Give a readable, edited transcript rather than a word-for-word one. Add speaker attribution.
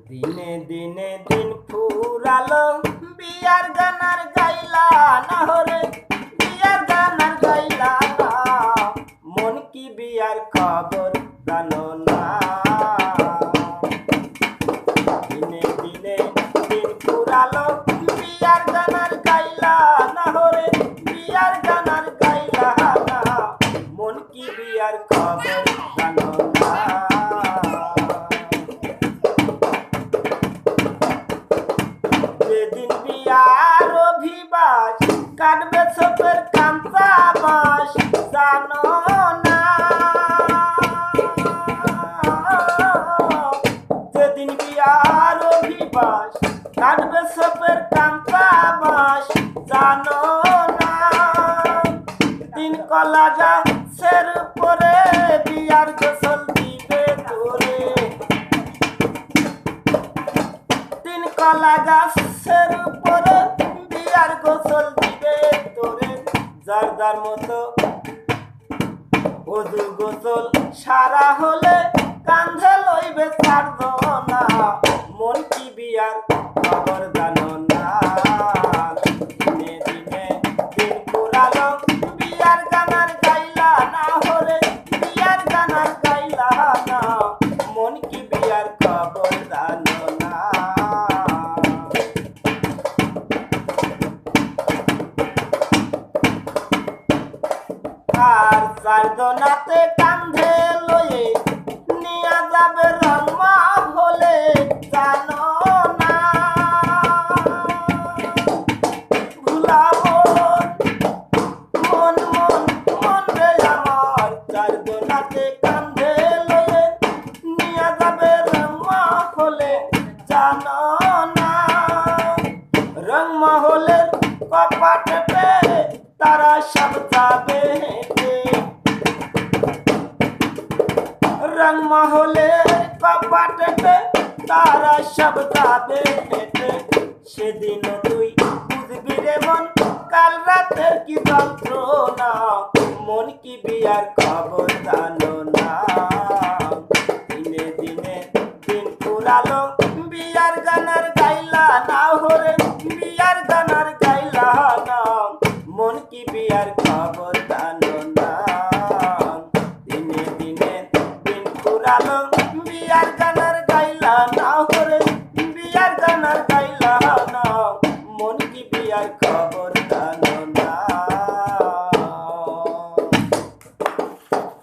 Speaker 1: দিনে দিনে দিন ফুরালো বিয়ার গানার গাইলা না হরে বিয়ার গানার গাইলা না মন কি বিয়ার খবর জানো না দিনে দিনে দিন ফুরালো বিয়ার গানার গাইলা না হরে বিয়ার গানার গাইলা না মন কি বিয়ার খবর জানো না যেদিন বিয়ার অভিবাস কাটবে চোখের কান্তা বাস জানো না যেদিন বিয়ার অভিবাস কাটবে চোখের কান্তা বাস জানো না দিন কলা গাছের উপরে বিয়ার গোসল দিবে তোরে দিন কলা গাছের উপরে বিয়ার গোসল দিবে তোরে যার যার মতো অজু গোসল সারা হলে কান্ধে লইবে ছাড়ব না মন কি বিয়ার খবর জানো না দিনে দিনে দিন ফুরালো বিয়ার গানার গাইলা না হলে বিয়ার গানার গাইলা না মন কি বিয়ার খবর জানো না আর চারজনাতে কান্ধে লয়ে নিয়া যাবে রংমা হলে জানো না ভুলাবো মন মন মন রে আমার চারজনাতে কান্ধে লয়ে নিয়া যাবে রংমা হলে জানো না রংমা হলে কপাটে তারা সব যাবে রং মহলে কপাটে তারা সব যাবে সেদিন তুই বুঝবি রে মন কাল রাতের কি যন্ত্রণা মন কি বিয়ার খবর জানো না দিনে দিনে দিন ফুরালো বিয়ার গানার গাইলা না হরে বিয়ার গানার গাইলা না মন কি বিয়ার খবর জানো না দিনে দিনে দিন ফুরালো বিয়ার গান